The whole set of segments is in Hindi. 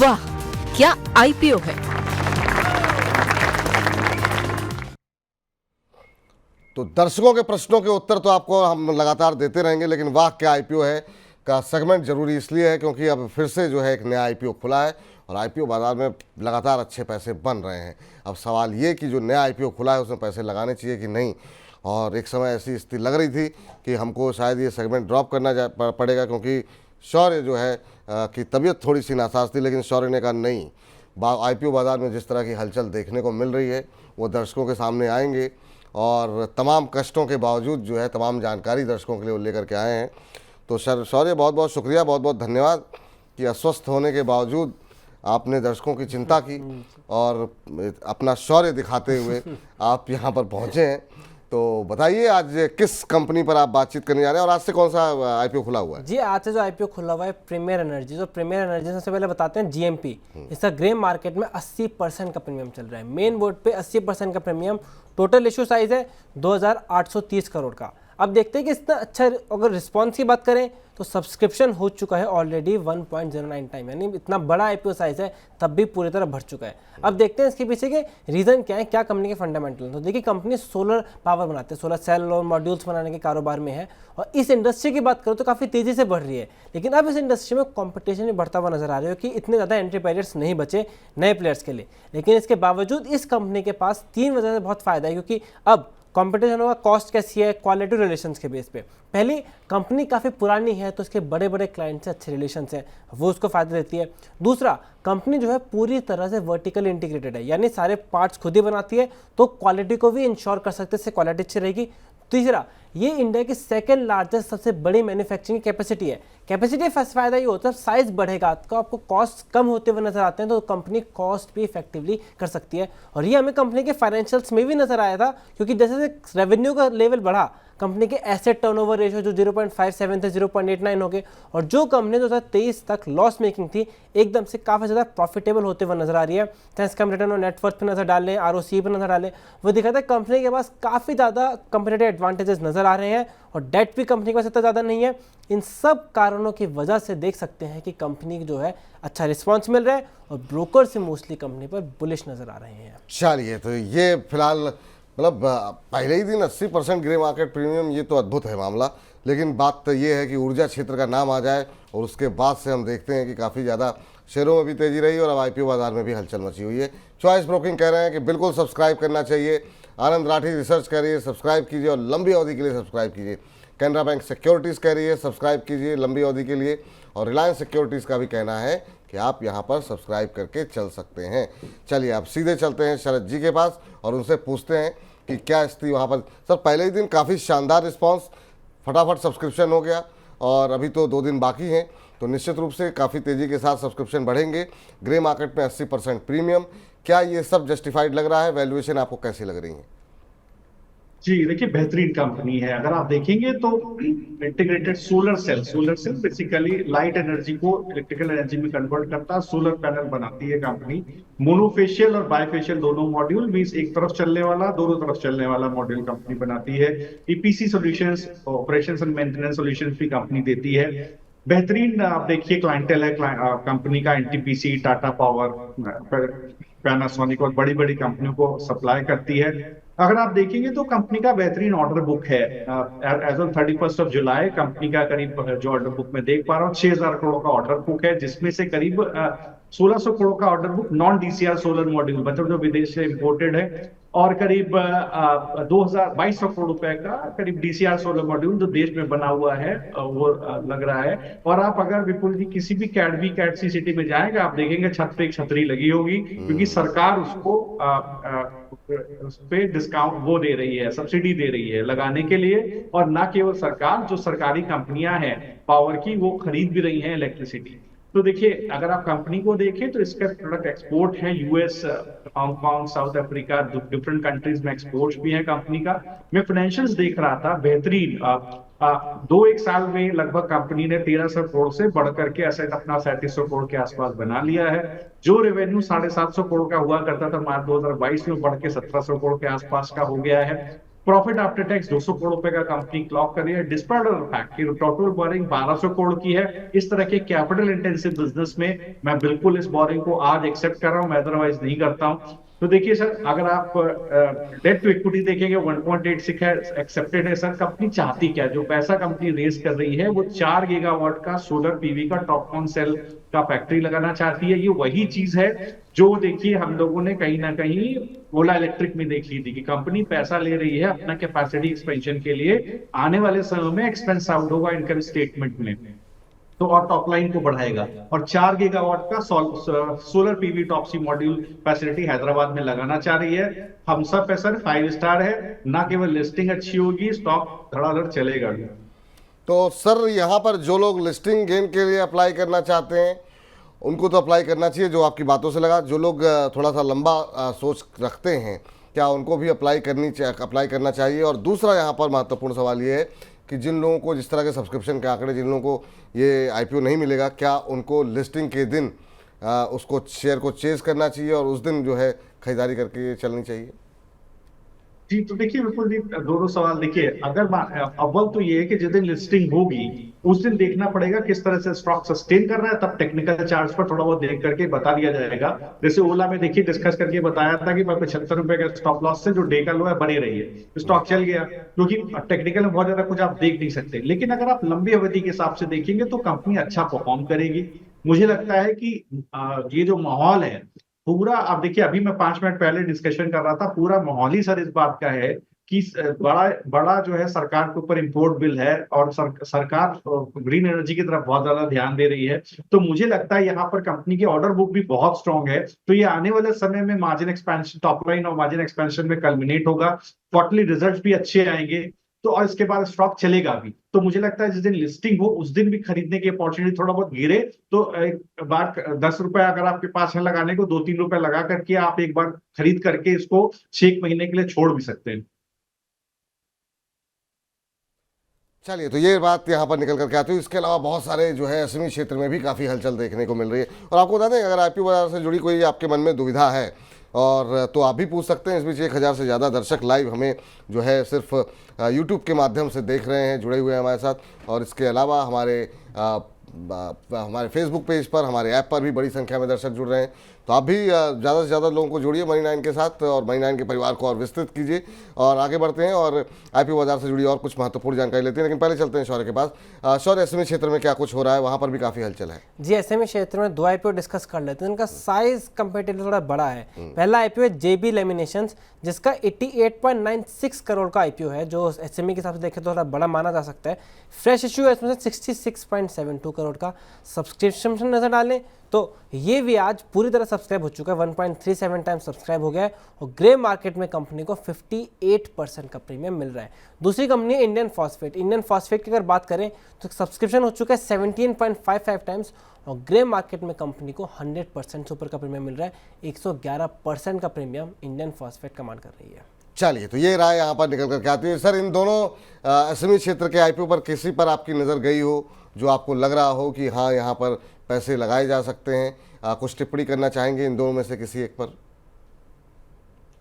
वाह, क्या आईपीओ है। तो दर्शकों के प्रश्नों के उत्तर तो आपको हम लगातार देते रहेंगे, लेकिन वाह क्या आईपीओ है का सेगमेंट जरूरी इसलिए है क्योंकि अब फिर से जो है एक नया आईपीओ खुला है और आईपीओ बाजार में लगातार अच्छे पैसे बन रहे हैं। अब सवाल ये कि जो नया आईपीओ खुला है उसमें पैसे लगाने चाहिए कि नहीं। और एक समय ऐसी स्थिति लग रही थी कि हमको शायद ये सेगमेंट ड्रॉप करना पड़ेगा क्योंकि शौर्य जो है की तबीयत थोड़ी सी नासाज थी, लेकिन शौर्य ने कहा नहीं, आईपीओ बाजार में जिस तरह की हलचल देखने को मिल रही है वो दर्शकों के सामने आएंगे और तमाम कष्टों के बावजूद जो है तमाम जानकारी दर्शकों के लिए वो लेकर के आए हैं। तो शौर्य बहुत बहुत शुक्रिया, बहुत बहुत धन्यवाद कि अस्वस्थ होने के बावजूद आपने दर्शकों की चिंता की और अपना शौर्य दिखाते हुए आप यहाँ पर पहुँचे हैं। तो बताइए आज किस कंपनी पर आप बातचीत करने जा रहे हैं और आज से कौन सा आईपीओ खुला हुआ है? जी, आज से जो आईपीओ खुला हुआ है प्रीमियर एनर्जी। तो प्रीमियर एनर्जी सबसे पहले बताते हैं जीएमपी। इसका ग्रे मार्केट में 80% का प्रीमियम चल रहा है। मेन बोर्ड पे 80% का प्रीमियम। टोटल इश्यू साइज है 2830 करोड़ का। अब देखते हैं कि इतना अच्छा, अगर रिस्पॉन्स की बात करें तो सब्सक्रिप्शन हो चुका है ऑलरेडी 1.09 टाइम, यानी इतना बड़ा आईपीओ साइज है तब भी पूरी तरह भर चुका है। अब देखते हैं इसके पीछे के रीजन क्या है, क्या कंपनी के फंडामेंटल हैं। तो देखिए, कंपनी सोलर पावर बनाते हैं, सोलर सेल और मॉड्यूल्स बनाने के कारोबार में है और इस इंडस्ट्री की बात करो तो काफ़ी तेजी से बढ़ रही है। लेकिन अब इस इंडस्ट्री में कॉम्पिटिशन भी बढ़ता हुआ नजर आ रहा है कि इतने ज़्यादा एंट्री बैरियर्स नहीं बचे नए प्लेयर्स के लिए। लेकिन इसके बावजूद इस कंपनी के पास 3 वजह से बहुत फायदा है, क्योंकि अब कंपटीशन होगा कॉस्ट कैसी है, क्वालिटी रिलेशंस के बेस पे। पहली, कंपनी काफ़ी पुरानी है तो इसके बड़े बड़े क्लाइंट से अच्छे रिलेशंस हैं, वो उसको फायदा देती है। दूसरा, कंपनी जो है पूरी तरह से वर्टिकल इंटीग्रेटेड है, यानी सारे पार्ट्स खुद ही बनाती है तो क्वालिटी को भी इंश्योर कर सकते हैं, इससे क्वालिटी अच्छी रहेगी। तीसरा, ये इंडिया की सेकंड लार्जेस्ट सबसे बड़ी मैन्युफैक्चरिंग कैपेसिटी है। कैपेसिटी फर्स्ट फायदा ये होता है साइज बढ़ेगा तो आपको कॉस्ट कम होते हुए नजर आते हैं, तो कंपनी कॉस्ट भी इफेक्टिवली कर सकती है। और ये हमें कंपनी के फाइनेंशियल्स में भी नजर आया था, क्योंकि जैसे जैसे रेवेन्यू का लेवल बढ़ा, कंपनी के एसेट टर्नओवर रेशियो जो 0.57 थे 0.89 हो गए, और जो कंपनी 2023 तक लॉस मेकिंग थी एकदम से काफ़ी ज़्यादा प्रॉफिटेबल होते हुए नजर आ रही है। थैंक्स कम रिटर्न और नेटवर्थ पे नजर डालें, आरओसी पे नजर डालें, वो दिखाता है कंपनी के पास काफ़ी ज़्यादा कंपेटिटिव एडवांटेजेस नजर आ रहे हैं और डेट भी कंपनी के पास इतना ज़्यादा नहीं है। इन सब कारणों की वजह से देख सकते हैं कि कंपनी जो है अच्छा रिस्पॉन्स मिल रहा है और ब्रोकर से मोस्टली कंपनी पर बुलिश नजर आ रहे हैं। चलिए, तो ये फिलहाल मतलब पहले ही दिन 80% ग्रे मार्केट प्रीमियम, ये तो अद्भुत है मामला। लेकिन बात तो ये है कि ऊर्जा क्षेत्र का नाम आ जाए और उसके बाद से हम देखते हैं कि काफ़ी ज़्यादा शेयरों में भी तेजी रही और अब आईपीओ बाजार में भी हलचल मची हुई है। चॉइस ब्रोकिंग कह रहे हैं कि बिल्कुल सब्सक्राइब करना चाहिए। आनंद राठी रिसर्च कह रही है सब्सक्राइब कीजिए और लंबी अवधि के लिए सब्सक्राइब कीजिए। कैनरा बैंक सिक्योरिटीज़ कह रही है सब्सक्राइब कीजिए लंबी अवधि के लिए, और रिलायंस सिक्योरिटीज़ का भी कहना है कि आप यहां पर सब्सक्राइब करके चल सकते हैं। चलिए, आप सीधे चलते हैं शरद जी के पास और उनसे पूछते हैं कि क्या स्थिति वहां पर। सर, पहले ही दिन काफ़ी शानदार रिस्पांस, फटाफट सब्सक्रिप्शन हो गया और अभी तो 2 दिन बाकी हैं, तो निश्चित रूप से काफ़ी तेज़ी के साथ सब्सक्रिप्शन बढ़ेंगे। ग्रे मार्केट में 80% प्रीमियम, क्या ये सब जस्टिफाइड लग रहा है? वैल्यूएशन आपको कैसी लग रही है? जी देखिए, बेहतरीन कंपनी है। अगर आप देखेंगे तो integrated solar cell basically light energy को इलेक्ट्रिकल एनर्जी में कन्वर्ट करता है। सोलर पैनल बनाती है कंपनी, मोनोफेशियल और बायफेशियल दोनों मॉड्यूल, मींस एक तरफ चलने वाला दोनों तरफ चलने वाला मॉड्यूल कंपनी बनाती है। EPC solutions, operations and maintenance solutions भी कंपनी देती है। बेहतरीन आप देखिए क्लाइंटेल है कंपनी का, एनटीपीसी, टाटा पावर, पैनासोनिक और बड़ी बड़ी कंपनियों को सप्लाई करती है। अगर आप देखेंगे तो कंपनी का बेहतरीन ऑर्डर बुक है। एज ऑन 31 जुलाई कंपनी का करीब जो ऑर्डर बुक में देख पा रहा हूँ 6000 करोड़ का ऑर्डर बुक है, जिसमें से करीब 1600 करोड़ का order book non DCR solar module, मतलब जो विदेश से इम्पोर्टेड है, और करीब 2200 करोड़ रुपए का करीब डीसीआर सोलर मॉड्यूल जो देश में बना हुआ है वो लग रहा है। और आप अगर विपुल जी किसी भी कैटसी सिटी में जाएंगे, आप देखेंगे छत पे एक छतरी लगी होगी, क्योंकि सरकार उसको उस पे डिस्काउंट वो दे रही है, सब्सिडी दे रही है लगाने के लिए। और ना केवल सरकार, जो सरकारी कंपनियां हैं पावर की, वो खरीद भी रही हैं इलेक्ट्रिसिटी। तो देखिए, अगर आप कंपनी को देखें तो इसका प्रोडक्ट एक्सपोर्ट है US, Hong Kong, south Africa, different countries में एक्सपोर्ट भी है कंपनी का। मैं फाइनेंशियल्स देख रहा था, बेहतरीन 2-1 साल में लगभग कंपनी ने 1300 करोड़ से बढ़ करके एसेट अपना 3700 करोड़ के आसपास बना लिया है। जो रेवेन्यू 750 करोड़ का हुआ करता था मार्च 2022 में, बढ़ के 1700 करोड़ के आसपास का हो गया है। प्रॉफिट आफ्टर टैक्स 200 करोड़ रुपए का कंपनी क्लॉक कर रही है, डिस्पाइट ऑफ फैक्ट कि टोटल बोरिंग 1200 करोड़ की है। इस तरह के कैपिटल इंटेंसिव बिजनेस में मैं बिल्कुल इस बोरिंग को आज एक्सेप्ट कर रहा हूं, मैं अदरवाइज नहीं करता हूं। तो देखिए सर, अगर आप डेट टू इक्विटी देखेंगे 1.86 है, एक्सेप्टेड है सर। कंपनी चाहती क्या, जो पैसा कंपनी रेज कर रही है वो 4 गीगावाट का सोलर पीवी का टॉपकॉन सेल का फैक्ट्री लगाना चाहती है। ये वही चीज है जो देखिए हम लोगों ने कहीं ना कहीं ओला इलेक्ट्रिक में देख ली थी कि कंपनी पैसा ले रही है अपना कैपेसिटी एक्सपेंशन के लिए, आने वाले समय में एक्सपेंस आउट होगा इनकम स्टेटमेंट में, तो और टॉप लाइन को बढ़ाएगा। और 4 गीगावाट का solar PV टॉपसी module facility Hyderabad में लगाना चाह रही है। हम सब पे सर 5 स्टार है, ना केवल लिस्टिंग अच्छी होगी, स्टॉक धड़ाधड़ चलेगा भी। तो सर यहाँ पर जो लोग लिस्टिंग गेन के लिए अप्लाई करना चाहते हैं उनको तो अप्लाई करना चाहिए, जो आपकी बातों से लगा। जो लोग थोड़ा सा लंबा सोच रखते हैं, क्या उनको भी अप्लाई करना चाहिए? और दूसरा यहाँ पर महत्वपूर्ण सवाल ये है कि जिन लोगों को जिस तरह के सब्सक्रिप्शन के आंकड़े, जिन लोगों को ये आईपीओ नहीं मिलेगा, क्या उनको लिस्टिंग के दिन उसको शेयर को चेज करना चाहिए और उस दिन जो है खरीदारी करके चलनी चाहिए? जी, तो देखिए बिल्कुल जी, दोनों सवाल देखिए। अगर अव्वल तो ये है कि जिस दिन लिस्टिंग होगी उस दिन देखना पड़ेगा किस तरह से स्टॉक सस्टेन कर रहा है, तब टेक्निकल चार्ट्स पर थोड़ा बहुत देख करके बता दिया जाएगा। जैसे ओला में देखिए डिस्कस करके बताया था कि 75 रुपए का स्टॉप लॉस से जो डे का लो है बने रही है, स्टॉक चल गया, क्योंकि टेक्निकल में बहुत ज्यादा कुछ आप देख नहीं सकते। लेकिन अगर आप लंबी अवधि के हिसाब से देखेंगे तो कंपनी अच्छा परफॉर्म करेगी। मुझे लगता है कि ये जो माहौल है पूरा, आप देखिए अभी मैं 5 मिनट पहले डिस्कशन कर रहा था, पूरा माहौल ही सर इस बात का है कि बड़ा बड़ा जो है सरकार के ऊपर इंपोर्ट बिल है और सरकार ग्रीन एनर्जी की तरफ बहुत ज्यादा ध्यान दे रही है। तो मुझे लगता है यहाँ पर कंपनी की ऑर्डर बुक भी बहुत स्ट्रांग है, तो ये आने वाले समय में मार्जिन एक्सपेंशन, टॉप लाइन और मार्जिन एक्सपेंशन में कल्मिनेट होगा। क्वार्टरली रिजल्ट भी अच्छे आएंगे, तो और इसके बाद स्टॉक चलेगा भी। तो मुझे लगता है जिस दिन लिस्टिंग हो उस दिन भी खरीदने की अपॉर्चुनिटी थोड़ा बहुत गिरे तो एक बार 10 रुपए अगर आपके पास है लगाने को, 2-3 रुपए लगा करके आप एक बार खरीद करके इसको 6 महीने के लिए छोड़ भी सकते हैं। चलिए, तो ये बात यहाँ पर निकल करके आती है। इसके अलावा बहुत सारे जो है एसएमई क्षेत्र में भी काफ़ी हलचल देखने को मिल रही है। और आपको बता दें, अगर आईपीओ बाजार से जुड़ी कोई आपके मन में दुविधा है और तो आप भी पूछ सकते हैं। इस बीच 1000 से ज़्यादा दर्शक लाइव हमें जो है सिर्फ यूट्यूब के माध्यम से देख रहे हैं, जुड़े हुए हैं हमारे साथ। और इसके अलावा हमारे फेसबुक पेज पर, हमारे ऐप पर भी बड़ी संख्या में दर्शक जुड़ रहे हैं। तो आप भी ज़्यादा से ज़्यादा लोगों को जोड़िए मनी 9 के साथ और मनी 9 के परिवार को और विस्तृत कीजिए। और आगे बढ़ते हैं और आईपीओ बाजार से जुड़ी और कुछ महत्वपूर्ण जानकारी लेते हैं। लेकिन पहले चलते हैं शौर्य के पास। शौर्य, एसएमई क्षेत्र में क्या कुछ हो रहा है? वहाँ पर भी काफ़ी हलचल है। जी, एसएमई क्षेत्र में 2 आईपीओ डिस्कस कर लेते हैं। इनका साइज कंपेरेटिवली थोड़ा बड़ा है। पहला आईपीओ है जेबी लेमिनेशंस, जिसका 88.96 करोड़ का आईपीओ है, जो एसएमई के हिसाब से देखें तो थोड़ा बड़ा माना जा सकता है। फ्रेश इश्यू है इसमें से 66.72 करोड़ का। सब्सक्रिप्शन नजर डालें तो ये भी आज पूरी तरह सब्सक्राइब हो चुका है, 1.37 टाइम सब्सक्राइब हो गया है। और ग्रे मार्केट में कंपनी को 58% का प्रीमियम मिल रहा है। दूसरी कंपनी है इंडियन फॉस्फेट। इंडियन फॉस्फेट की अगर बात करें तो सब्सक्रिप्शन हो चुका है 17.55 टाइम्स और ग्रे मार्केट में कंपनी को 100% से ऊपर का प्रीमियम मिल रहा है। 111% का प्रीमियम इंडियन फॉस्फेट कमांड कर रही है। चलिए, तो ये राय यहाँ पर निकल करके आती है। सर, इन दोनों एसएमई क्षेत्र के आईपीओ पर किसी पर आपकी नज़र गई हो जो आपको लग रहा हो कि हाँ यहाँ पर पैसे लगाए जा सकते हैं? कुछ टिप्पणी करना चाहेंगे इन दोनों में से किसी एक पर?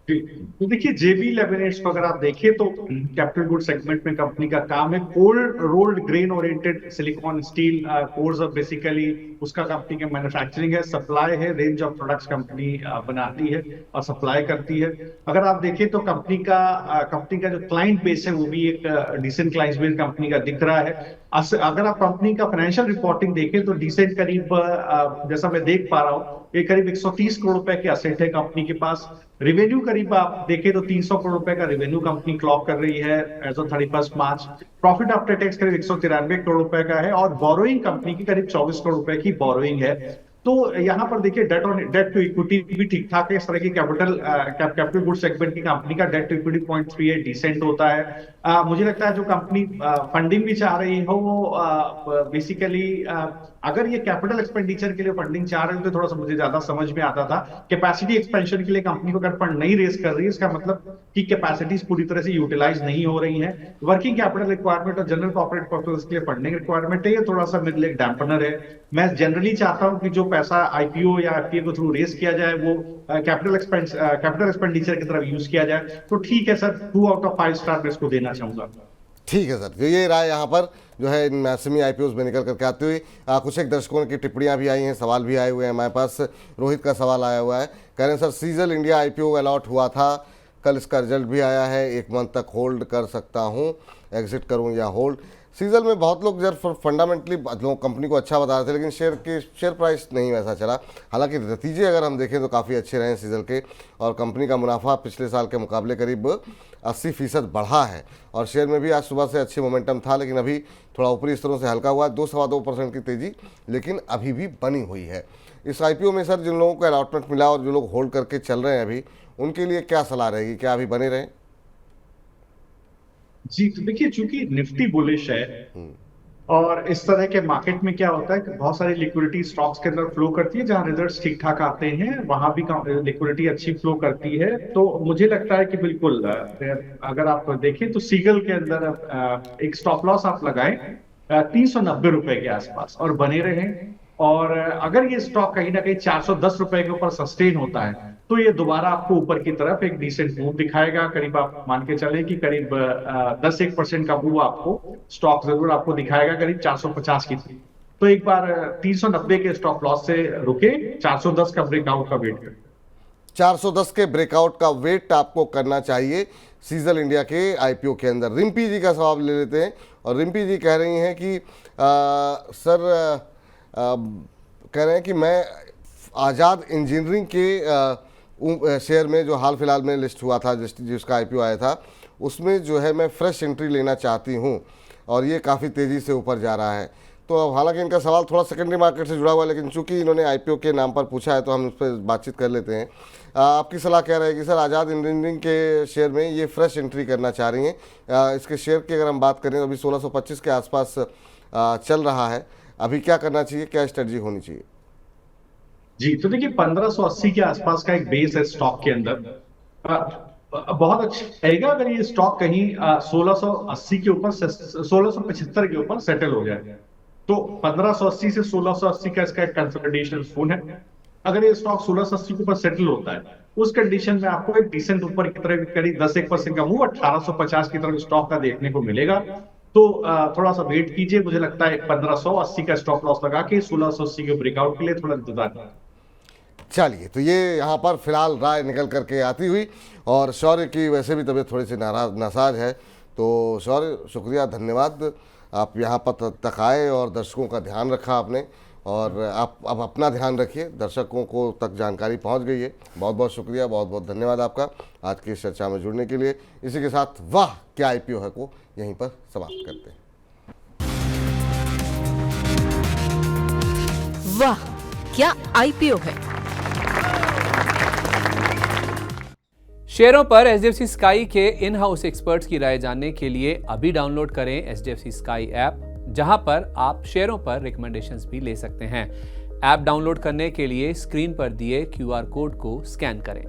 तो देखिए जेबी लैमिनेट्स को अगर आप देखें तो कैपिटल गुड सेगमेंट में कंपनी का काम है। Cold rolled grain oriented silicon steel course of basically उसका कंपनी का मैन्युफैक्चरिंग है, सप्लाई है, रेंज ऑफ प्रोडक्ट्स कंपनी बनाती है और सप्लाई करती है। अगर आप देखें तो कंपनी का जो क्लाइंट बेस है वो भी एक डिसेंट क्लाइंट बेस कंपनी का दिख रहा है। अगर आप कंपनी का फाइनेंशियल रिपोर्टिंग देखें तो डिसेंट करीब जैसा मैं देख पा रहा हूँ ये करीब 130 करोड़ रुपए के असेट है कंपनी के पास। रेवेन्यू करीब आप देखें तो 300 करोड़ रुपए का रेवेन्यू कंपनी क्लॉक कर रही है as of 31 March. Profit after tax करीब 193 करोड़ रुपए का है और बोरोइंग कंपनी की करीब 24 करोड़ रुपए की बोरोइंग है। तो यहाँ पर देखिए डेट टू इक्विटी भी ठीक ठाक है। इस तरह की कैपिटल गुड सेगमेंट की कंपनी का डेट टू इक्विटी 0.38 डिसेंट होता है। मुझे लगता है जो कंपनी फंडिंग भी चाह रही हो वो बेसिकली अगर ये कैपिटल एक्सपेंडिचर के लिए फंडिंग चाह रहे हो तो थोड़ा सा मुझे ज्यादा समझ में आता था। कैपेसिटी एक्सपेंशन के लिए कंपनी को अगर फंड नहीं रेज कर रही है इसका मतलब कि कैपेसिटीज पूरी तरह से यूटिलाइज नहीं हो रही है। वर्किंग कैपिटल रिक्वायरमेंट और जनरल कॉर्पोरेट पर्पस के लिए फंडिंग रिक्वायरमेंट है, ये थोड़ा सा मेरे लिए डैम्पनर है। मैं जनरली चाहता हूं कि जो पैसा आईपीओ या एफपीओ के थ्रू रेस किया जाए, वो कैपिटल एक्सपेंडिचर की तरफ यूज किया जाए, तो ठीक है सर, 2 आउट ऑफ 5 स्टार मैं इसको देना चाहूंगा। ठीक है सर, तो ये राय यहाँ पर जो है इन सेमी आईपीओ में निकल करके आती हुई कुछ एक दर्शकों की टिप्पणियां भी आई हैं, सवाल भी आए हुए हैं हमारे पास। रोहित का सवाल आया हुआ है, कह रहे हैं सर सीजल इंडिया आईपीओ अलॉट हुआ था, कल इसका रिजल्ट भी आया है, 1 मंथ तक होल्ड कर सकता हूँ, एग्जिट करूँ या होल्ड। सीजल में बहुत लोग जब फंडामेंटली लोग कंपनी को अच्छा बता रहे थे, लेकिन शेयर प्राइस नहीं वैसा चला। हालांकि नतीजे अगर हम देखें तो काफ़ी अच्छे रहे सीजल के, और कंपनी का मुनाफा पिछले साल के मुकाबले करीब 80% बढ़ा है, और शेयर में भी आज सुबह से अच्छी मोमेंटम था, लेकिन अभी थोड़ा ऊपरी स्तरों से हल्का हुआ, 2-2.25% की तेज़ी लेकिन अभी भी बनी हुई है। इस आईपीओ में सर जिन लोगों को अलॉटमेंट मिला और जो लोग होल्ड करके चल रहे हैं अभी, उनके लिए क्या सलाह रहेगी, क्या अभी बने रहें? जी, तो देखिए, चूंकि निफ्टी बुलिश है और इस तरह के मार्केट में क्या होता है कि बहुत सारी लिक्विडिटी स्टॉक्स के अंदर फ्लो करती है, जहां रिजल्ट्स ठीक ठाक आते हैं वहां भी लिक्विडिटी अच्छी फ्लो करती है। तो मुझे लगता है कि बिल्कुल अगर आप देखें तो सीगल के अंदर एक स्टॉप लॉस आप लगाएं 390 रुपए के आसपास और बने रहें, और अगर ये स्टॉक कहीं ना कहीं 410 रुपए के ऊपर सस्टेन होता है तो ये दोबारा आपको ऊपर की तरफ एक डिसेंट मूव दिखाएगा। करीब आप मान के चलें कि करीब 10-1% का मूव आपको स्टॉक जरूर आपको दिखाएगा, करीब 450 की थी। तो एक बार 390 के स्टॉप लॉस से रुके 410 का ब्रेकआउट का वेट करें। 410 के ब्रेकआउट का वेट आपको करना चाहिए सीजल इंडिया के आईपीओ के अंदर। रिम्पी जी का सवाल ले लेते हैं, और रिम्पी जी कह रही हैं कि सर कह रहे हैं कि मैं आज़ाद इंजीनियरिंग के शेयर में जो हाल फिलहाल में लिस्ट हुआ था, जिसका आईपीओ आया था, उसमें जो है मैं फ्रेश एंट्री लेना चाहती हूं, और ये काफ़ी तेज़ी से ऊपर जा रहा है। तो अब हालांकि इनका सवाल थोड़ा सेकेंडरी मार्केट से जुड़ा हुआ है, लेकिन चूंकि इन्होंने आईपीओ के नाम पर पूछा है तो हम उस पर बातचीत कर लेते हैं। आपकी सलाह क्या रहेगी सर? आज़ाद इंजीनियरिंग के शेयर में ये फ्रेश एंट्री करना चाह रही हैं। इसके शेयर की अगर हम बात करें तो अभी 1625 के आसपास चल रहा है, अभी क्या करना चाहिए, क्या स्ट्रेटजी होनी चाहिए? जी, तो देखिए 1580 के आसपास का एक बेस है स्टॉक के अंदर। बहुत अच्छा रहेगा अगर ये स्टॉक कहीं 1680 के ऊपर 1675 के ऊपर सेटल हो जाए, तो 1580 से 1680 का इसका एक कंसोलिडेशन जोन है। अगर ये स्टॉक 1680 के ऊपर सेटल होता है, उस कंडीशन में आपको एक डिसेंट ऊपर की तरफ करीब 10-1% का मूव 1850 की तरफ स्टॉक का देखने को मिलेगा। तो थोड़ा सा वेट कीजिए, मुझे लगता है 1580 का स्टॉप लॉस लगा के 1680 के ब्रेकआउट के लिए थोड़ा इंतजार करें। चलिए, तो ये यहाँ पर फिलहाल राय निकल करके आती हुई, और शौर्य की वैसे भी तबीयत थोड़ी सी नासाज है, तो शौर्य शुक्रिया, धन्यवाद, आप यहाँ पर तक आए और दर्शकों का ध्यान रखा आपने, और आप अब अपना ध्यान रखिए, दर्शकों को तक जानकारी पहुँच गई है। बहुत बहुत शुक्रिया, बहुत बहुत धन्यवाद आपका आज की इस चर्चा में जुड़ने के लिए। इसी के साथ वाह क्या आईपीओ है को यहीं पर समाप्त करते हैं। वाह क्या आईपीओ है। शेयरों पर एचडीएफसी स्काई के इन हाउस एक्सपर्ट्स की राय जानने के लिए अभी डाउनलोड करें एचडीएफसी स्काई ऐप, जहां पर आप शेयरों पर रिकमेंडेशंस भी ले सकते हैं। ऐप डाउनलोड करने के लिए स्क्रीन पर दिए क्यूआर कोड को स्कैन करें।